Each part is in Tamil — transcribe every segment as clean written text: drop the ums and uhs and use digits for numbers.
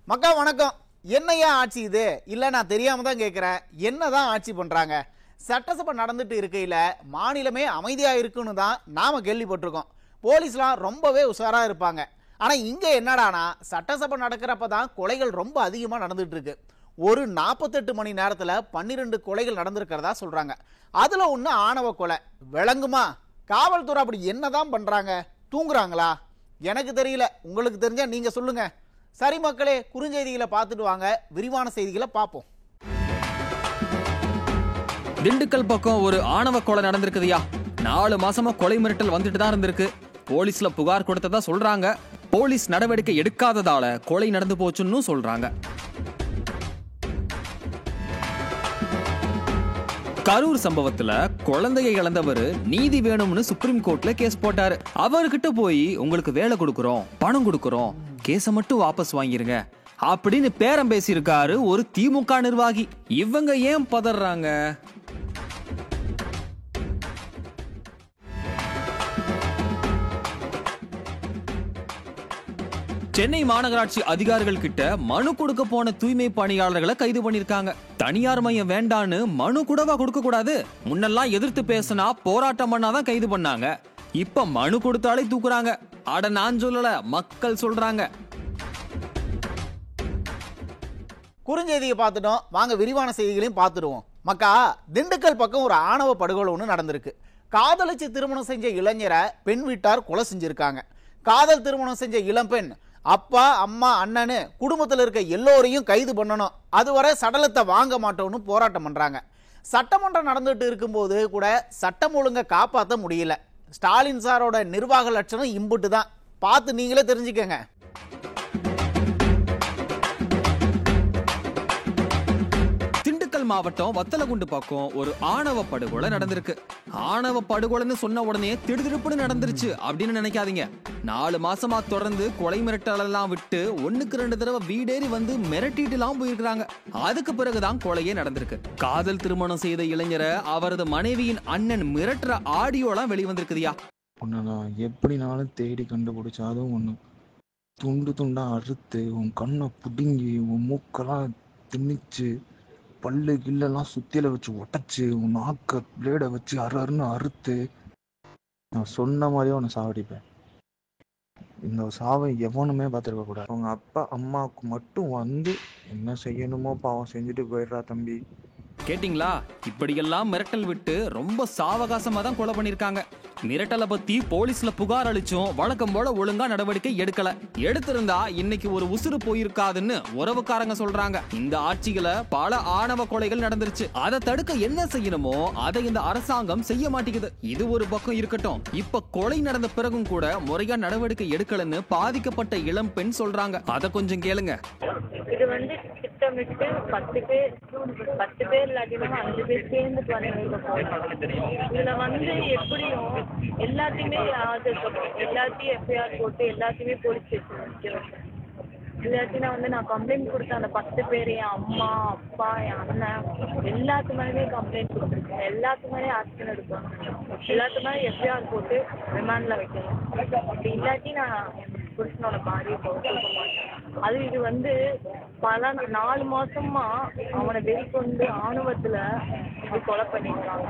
மக்கா வணக்கம். என்னையா ஆட்சி இது? இல்லை, நான் தெரியாம தான் கேட்குறேன். என்னதான் ஆட்சி பண்ணுறாங்க? சட்டசபை நடந்துட்டு இருக்கையில் மாநிலமே அமைதியாக இருக்குன்னு தான் நாம் கேள்விப்பட்டிருக்கோம். போலீஸ்லாம் ரொம்பவே உஷாராக இருப்பாங்க. ஆனால் இங்கே என்னடானா, சட்டசபை நடக்கிறப்ப தான் கொலைகள் ரொம்ப அதிகமாக நடந்துட்டு இருக்கு. ஒரு 48 மணி நேரத்தில் 12 கொலைகள் நடந்திருக்கிறதா சொல்கிறாங்க. அதில் ஒன்று ஆணவ கொலை. விளங்குமா? காவல்துறை அப்படி என்னதான் பண்ணுறாங்க? தூங்குறாங்களா? எனக்கு தெரியல. உங்களுக்கு தெரிஞ்சால் நீங்கள் சொல்லுங்கள். சரி மக்களே, குறுஞ்செய்திகளை பார்த்துட்டு வாங்க, விரிவான செய்திகளை பார்ப்போம். திண்டுக்கல் பக்கம் ஒரு ஆணவ கொலை நடந்திருக்குதுயா. 4 மாசமா கொலை மிரட்டல் வந்துட்டு தான் இருந்திருக்கு. போலீஸ்ல புகார் கொடுத்ததா சொல்றாங்க. போலீஸ் நடவடிக்கை எடுக்காததால கொலை நடந்து போச்சுன்னு சொல்றாங்க. கரூர் சம்பவத்துல குழந்தையை இழந்தவர் நீதி வேணும்னு சுப்ரீம் கோர்ட்ல கேஸ் போட்டாரு. அவர்கிட்ட போய் உங்களுக்கு வேலை கொடுக்கறோம், பணம் கொடுக்கறோம், கேஸை மட்டும் வாபஸ் வாங்கிருங்க அப்படின்னு பேரம் பேசியிருக்காரு ஒரு திமுக நிர்வாகி. இவங்க ஏன் பதறாங்க? சென்னை மாநகராட்சி அதிகாரிகள் கிட்ட மனு கொடுக்க போன தூய்மை பணியாளர்களை கைது பண்ணிருக்காங்க. தனியார் மையம் வேண்டான்னு மனு கூடவா கொடுக்க கூடாது? முன்னெல்லாம் எதிர்த்து பேசினா போராட்டம் பண்ணாதான் கைது பண்ணாங்க. இப்ப மனு கொடுத்தாலே தூக்குறாங்க. அட நான் சொல்லல, மக்கள் சொல்றாங்க. குறுஞ்செய்தியை பார்த்துட்டோம், வாங்க விரிவான செய்திகளையும் பார்த்துடுவோம். மக்கா, திண்டுக்கல் பக்கம் ஒரு ஆணவ படுகொலை ஒன்று நடந்திருக்கு. காதலிச்சு திருமணம் செஞ்ச இளைஞரை பெண் வீட்டார் கொலை செஞ்சிருக்காங்க. காதல் திருமணம் செஞ்ச இளம்பெண் அப்பா, அம்மா, அண்ணனு குடும்பத்தில் இருக்க எல்லோரையும் கைது பண்ணணும், அதுவரை சடலத்தை வாங்க மாட்டோம்னு போராட்டம் பண்றாங்க. சட்டமன்றம் நடந்துட்டு இருக்கும்போது கூட சட்டம் ஒழுங்கை காப்பாற்ற முடியல. ஸ்டாலின் சாரோட நிர்வாக லட்சணம் இம்புட்டு தான். பார்த்து நீங்களே தெரிஞ்சுக்கங்க. மாவட்டம் வத்தலகுண்டு பக்கம் ஒரு ஆணவ படுகொலை நடந்திருக்கு. ஆணவ படுகொலைன்னு சொன்ன உடனே திடுதிடுப்புன்னு நடந்துருச்சு அப்படின்னு நினைக்காதீங்க. 4 மாசமா தொடர்ந்து கொலை மிரட்டல் எல்லாம் விட்டு 1க்கு 2 தடவை வீடேறி வந்து மிரட்டிட்டு எல்லாம் போயிருக்காங்க. அதுக்கு பிறகுதான் கொலையே நடந்திருக்கு. காதல் திருமணம் செய்த இளைஞரை அவரது மனைவியின் அண்ணன் மிரட்டுற ஆடியோ எல்லாம் வெளிவந்திருக்குதியா. உன்னதான் எப்படினாலும் தேடி கண்டுபிடிச்சாலும் ஒண்ணு துண்டு துண்டா அறுத்து உன் கண்ணை புடுங்கி உன் மூக்கெல்லாம் திணிச்சு பல்லு கில்லெல்லாம் சுத்தியில வச்சு உடச்சு உன் நாக்க பிளேடை வச்சு அருன்னு அறுத்து நான் சொன்ன மாதிரியே உன்னை சாவடிப்பேன். இந்த சாவை எவனுமே பார்த்துருக்க கூடாது. அவங்க அப்பா அம்மாவுக்கு மட்டும் வந்து என்ன செய்யணுமோ பாவம் செஞ்சுட்டு போயிடுறா தம்பி. கேட்டிங்களா? இப்படியெல்லாம் மிரட்டல் விட்டு ரொம்ப சாவகாசமா தான் கொலை பண்ணிருக்காங்க. மிரட்டலை பத்தி போலீஸ்ல புகார் அளிச்சும் வழக்கம் போல ஒழுங்கா நடவடிக்கை எடுக்கல. எடுத்திருந்தா இன்னைக்கு ஒரு உசுறு போயிருக்காதுன்னு உறவுக்காரங்க சொல்றாங்க. இந்த ஆட்சியில பல ஆணவ கொலைகள் நடந்துருச்சு. அதை தடுக்க என்ன செய்யணுமோ அதை இந்த அரசாங்கம் செய்ய மாட்டேங்குது. இது ஒரு பக்கம் இருக்கட்டும், இப்ப கொலை நடந்த பிறகும் கூட முறையா நடவடிக்கை எடுக்கலன்னு பாதிக்கப்பட்ட இளம் பெண் சொல்றாங்க. அதை கொஞ்சம் கேளுங்க. இது வந்து திட்டமிட்டு 10 பேர் இல்லாட்டிலும் 5 பேர் சேர்ந்துட்டு வந்து இதுல வந்து எப்படியும் எல்லாத்தையுமே எல்லாத்தையும் எஃப்ஐஆர் போட்டு எல்லாத்தையுமே போலீஸ் ஸ்டேஷன் வைக்கிறோம். இல்லாட்டி நான் கம்ப்ளைண்ட் கொடுத்தேன். அந்த 10 பேர், என் அம்மா, அப்பா, என் அண்ணன் எல்லாத்து மேலேயுமே கம்ப்ளைண்ட் கொடுத்துருக்கேன். எல்லாத்து மேலேயும் ஆக்ஷன் எடுக்கணும். எல்லாத்து மேலே எஃப்ஐஆர் போட்டு ரிமாண்ட்ல வைக்கணும். அப்படி இல்லாட்டி நான் புருஷனோட பாடியை கொடுக்க மாட்டேன். அது இது வந்து பல 4 மாசமா அவனை வெளிக்கொண்டு ஆணவத்துல இது கொலை பண்ணிருக்காங்க.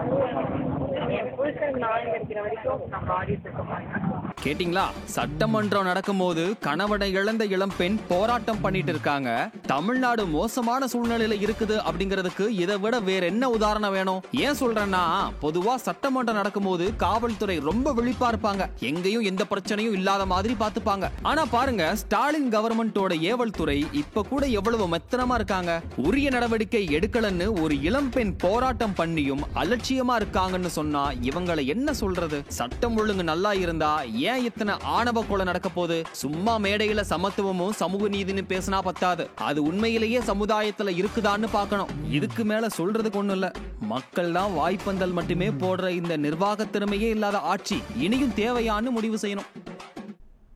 என் புருஷனுக்கு நாயம் கிடைக்கிற வரைக்கும் நான் பாடியை கொடுக்க மாட்டேன். கேட்டிங்களா? சட்டமன்றம் நடக்கும் போது கணவனை இழந்த இளம் பெண் போராட்டம் பண்ணிட்டு இருக்காங்க. தமிழ்நாடு மோசமான சூழ்நிலையில இருக்குது அப்படிங்கிறதுக்கு இதை விட வேற என்ன உதாரணம் வேணும்? ஏன் சொல்றேன்னா, பொதுவா சட்டமன்றம் நடக்கும் போது காவல்துறை ரொம்ப விழிப்பா இருப்பாங்க. எங்கேயும் எந்த பிரச்சனையும் இல்லாத மாதிரி பாத்துப்பாங்க. ஆனா பாருங்க, ஸ்டாலின் கவர்மெண்டோட ஏவல் துறை இப்ப கூட எவ்வளவு மெத்தனமா இருக்காங்க. உரிய நடவடிக்கை எடுக்கலன்னு ஒரு இளம் பெண் போராட்டம் பண்ணியும் அலட்சியமா இருக்காங்கன்னு சொன்னா இவங்களை என்ன சொல்றது? சட்டம் ஒழுங்கு நல்லா இருந்தா ஏன் இத்தனை ஆணவ கொலை நடக்க போகுது? சும்மா மேடையில சமத்துவமும் சமூக நீதினு பேசினா பத்தாது. அது உண்மையிலேயே சமுதாயத்துல இருக்குதான்னு பார்க்கணும். இதுக்கு மேல சொல்றதுக்கு ஒண்ணும் இல்ல. மக்கள் தான் வாய்ப்பந்தல் மட்டுமே போடுற இந்த நிர்வாக திறமையே இல்லாத ஆட்சி இனியும் தேவையான்னு முடிவு செய்யணும்.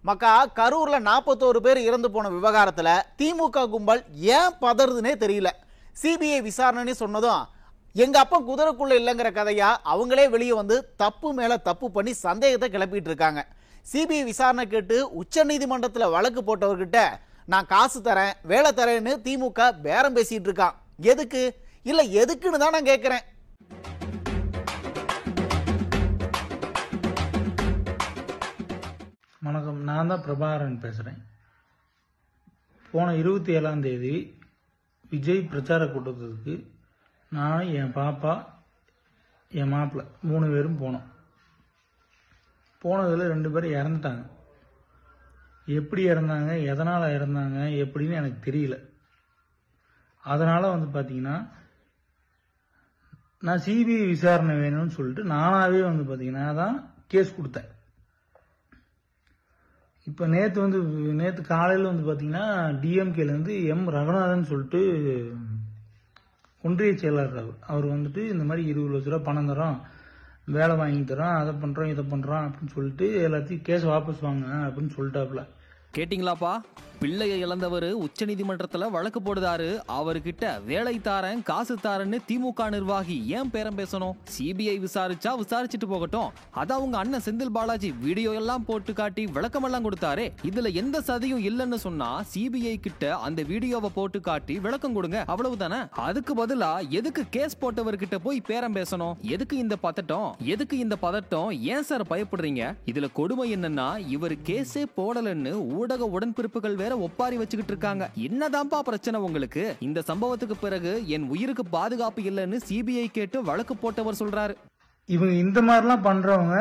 மக்கா, கரூர்ல 41 பேர் இறந்து போன விவகாரத்துல திமுக கும்பல் ஏன் பதறுதுன்னே தெரியல. சிபிஐ விசாரணை சொன்னதும் எங்க அப்பா குதிரைக்குள்ள இல்லைங்கிற கதையா அவங்களே வெளியே வந்து தப்பு மேல தப்பு பண்ணி சந்தேகத்தை கிளப்பிட்டு இருக்காங்க. சிபிஐ விசாரணை கேட்டு உச்ச நீதிமன்றத்தில் வழக்கு போட்டவர்கிட்ட நான் காசு தரேன் வேலை தரேன்னு திமுக பேரம் பேசிட்டு இருக்கான். எதுக்கு இல்ல எதுக்குன்னு தான் நான் கேட்கிறேன். வணக்கம், நான் தான் பிரபாகரன் பேசுகிறேன். போன 27ஆம் தேதி விஜய் பிரச்சார கூட்டத்துக்கு நான், என் பாப்பா, என் மாப்பிள்ளை 3 பேரும் போனோம். போனதில் 2 பேர் இறந்துட்டாங்க. எப்படி இறந்தாங்க, எதனால் இறந்தாங்க எப்படின்னு எனக்கு தெரியல. அதனால் பார்த்தீங்கன்னா நான் சிபிஐ விசாரணை வேணும்னு சொல்லிட்டு நானாகவே பார்த்தீங்கன்னா தான் கேஸ் கொடுத்தேன். இப்போ நேற்று காலையில் பார்த்தீங்கன்னா டிஎம்கேலேருந்து எம் ரகுநாதன் சொல்லிட்டு ஒன்றிய செயலாளர் அவர் இந்த மாதிரி 20 லட்ச ரூபா பணம் தரோம், வேலை வாங்கி தரோம், அதை பண்ணுறோம் இதை பண்ணுறோம் அப்படின்னு சொல்லிட்டு எல்லாத்தையும் கேஸ் வாபஸ் வாங்க அப்படின்னு சொல்லிட்டாப்புல. கேட்டிங்களாப்பா? பிள்ளையை இழந்தவர் உச்சநீதிமன்றத்துல வழக்கு போடுதாரு. அவர்கிட்ட வேலை தாரேன் காசு தாரேன்னு திமுக நிர்வாகி ஏன் பேரம் பேசணும்? சிபிஐ விசாரிச்சா விசாரிச்சுட்டு போகட்டும். அதான் உங்க அண்ணன் செந்தில் பாலாஜி வீடியோ எல்லாம் போட்டு காட்டி விளக்கமெல்லாம் கொடுத்தாரு. இதுல எந்த சதியும் இல்லைன்னு சொன்னா சிபிஐ கிட்ட அந்த வீடியோவை போட்டு காட்டி விளக்கம் கொடுங்க, அவ்வளவுதானே. அதுக்கு பதிலா எதுக்கு கேஸ் போட்டவர்கிட்ட போய் பேரம் பேசணும்? எதுக்கு இந்த பதட்டம்? ஏன் சார் பயப்படுறீங்க? இதுல கொடுமை என்னன்னா, இவர் கேஸே போடலன்னு ஊடக உடன்பிறப்புகள் வேற ஒப்பாரி வச்சுக்கிட்டு இருக்காங்க. என்னதான்ப்பா பிரச்சனை உங்களுக்கு? இந்த சம்பவத்துக்கு பிறகு என் உயிருக்கு பாதுகாப்பு இல்லைன்னு சிபிஐ கேட்டு வழக்கு போட்டவர் சொல்றாரு. இவங்க இந்த மாதிரிலாம் பண்றவங்க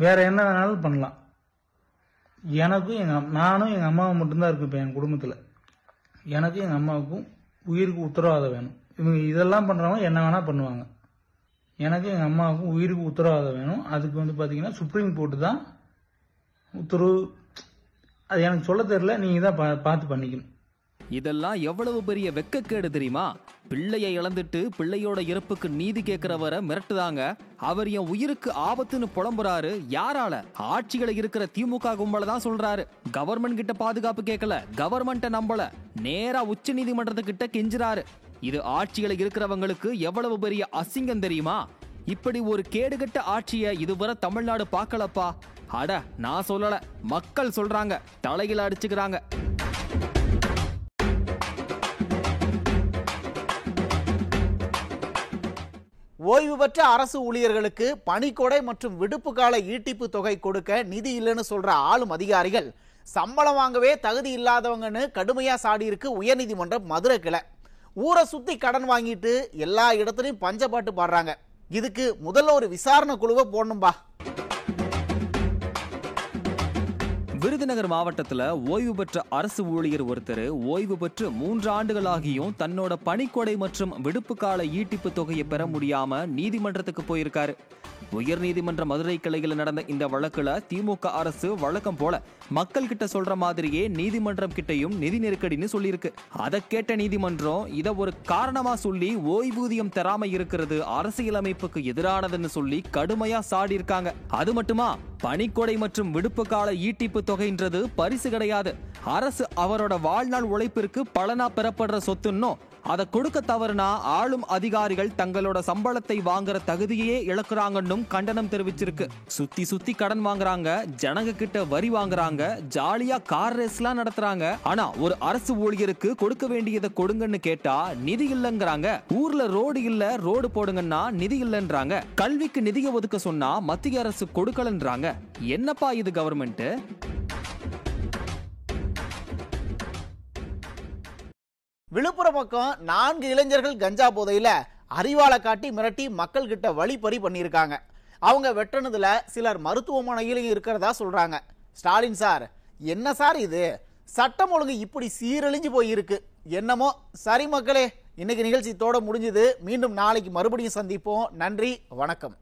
வேற என்ன வேணாலும் பண்ணலாம். நானும் எங்க அம்மாவும் மட்டும்தான் இருக்கு. இப்ப என் குடும்பத்துல எனக்கும் எங்க அம்மாவுக்கும் உயிருக்கு உத்தரவாதம் வேணும். இவங்க இதெல்லாம் பண்றவங்க என்ன வேணா பண்ணுவாங்க. எனக்கு எங்க அம்மாவுக்கும் உயிருக்கு உத்தரவாதம் வேணும். அதுக்கு பாத்தீங்கன்னா சுப்ரீம் கோர்ட்டு தான் உத்தரவு. அது எனக்கு சொல்ல தெரியல, நீங்க தான் பார்த்து பண்ணிக்கணும். இதெல்லாம் எவ்வளவு பெரிய வெக்கக்கேடு தெரியுமா? பிள்ளையை இழந்துட்டு பிள்ளையோட இறப்புக்கு நீதி கேட்கிறவரை மிரட்டுதாங்க. அவர் என் உயிருக்கு ஆபத்துன்னு புலம்புறாரு. யாரால? ஆட்சிகளை இருக்கிற திமுக கும்பல தான் சொல்றாரு. கவர்மெண்ட் கிட்ட பாதுகாப்பு கேட்கல, கவர்மெண்ட்டை நம்பல, நேரா உச்ச நீதிமன்றத்துக்கிட்ட கெஞ்சுறாரு. இது ஆட்சிகளை இருக்கிறவங்களுக்கு எவ்வளவு பெரிய அசிங்கம் தெரியுமா? இப்படி ஒரு கேடுகட்ட ஆட்சியை இதுவரை தமிழ்நாடு பார்க்கலப்பா. அட, நான் சொல்லல, மக்கள் சொல்றாங்க, தலையில அடிச்சுக்கிறாங்க. ஓய்வு பெற்ற அரசு ஊழியர்களுக்கு பணிக்கொடை மற்றும் விடுப்பு கால ஈட்டிப்பு தொகை கொடுக்க நிதி இல்லைன்னு சொல்ற ஆளும் அதிகாரிகள் சம்பளம் வாங்கவே தகுதி இல்லாதவங்கன்னு கடுமையா சாடி இருக்கு உயர்நீதிமன்றம் மதுரை கிளை. ஊரை சுத்தி கடன் வாங்கிட்டு எல்லா இடத்துலையும் பஞ்சப்பாட்டு பாடுறாங்க. இதுக்கு முதல்ல ஒரு விசாரணை குழுவை போடணும்பா. விருதுநகர் மாவட்டத்துல ஓய்வு பெற்ற அரசு ஊழியர் ஒருத்தர் ஓய்வு பெற்று 3 ஆண்டுகள் ஆகியும் தன்னோட பணிக்கொடை மற்றும் விடுப்பு கால ஈட்டிப்பு தொகையை பெற முடியாம நீதிமன்றத்துக்கு போயிருக்காரு. உயர்நீதிமன்ற மதுரை கிளையில் நடந்த இந்த வழக்குல திமுக அரசு வழக்கம் போல மக்கள் கிட்ட சொல்ற மாதிரியே நீதிமன்றம் கிட்டையும் நிதி நெருக்கடின்னு சொல்லியிருக்கு. அதை கேட்ட நீதிமன்றம் இதை ஒரு காரணமா சொல்லி ஓய்வூதியம் தராம இருக்கிறது அரசியலமைப்புக்கு எதிரானதுன்னு சொல்லி கடுமையா சாடி இருக்காங்க. அது மட்டுமா, பணிக்கொடை மற்றும் விடுப்பு கால ஈட்டிப்பு தொகைன்றது பரிசு கிடையாது. அரசு அவரோட வாழ்நாள் உழைப்பிற்கு பலனா பெறப்படுற சொத்துன்னும் அதை கொடுக்க தவறுனா ஆளும் அதிகாரிகள் தங்களோட சம்பளத்தை வாங்குற தகுதியே இழக்குறாங்கன்னும் கண்டனம் தெரிவிச்சிருக்கு. சுத்தி கடன் வாங்குறாங்க, ஜனங்க கிட்ட வரி வாங்குறாங்க, ஜாலியா கார் ரேஸ்லாம் நடத்துறாங்க. ஆனா ஒரு அரசு ஊழியருக்கு கொடுக்க வேண்டியதை கொடுங்கன்னு கேட்டா நிதி இல்லைங்கிறாங்க. ஊர்ல ரோடு இல்ல, ரோடு போடுங்கன்னா நிதி இல்லைன்றாங்க. கல்விக்கு நிதியை ஒதுக்க சொன்னா மத்திய அரசு கொடுக்கலன்றாங்க. என்னப்பா இது கவர்மெண்ட்? விழுப்புரம் பக்கம் 4 இளைஞர்கள் கஞ்சா போதையில அறிவாளை காட்டி மிரட்டி மக்கள் கிட்ட வழிப்பறி பண்ணியிருக்காங்க. அவங்க வெட்டினதுல சிலர் மருத்துவமனையிலும் இருக்கிறதா சொல்றாங்க. ஸ்டாலின் சார், என்ன சார் இது? சட்டம் ஒழுங்கு இப்படி சீரழிஞ்சு போயிருக்கு. என்னமோ சரி மக்களே, இன்னைக்கு நிகழ்ச்சி தோட முடிஞ்சது. மீண்டும் நாளைக்கு மறுபடியும் சந்திப்போம். நன்றி, வணக்கம்.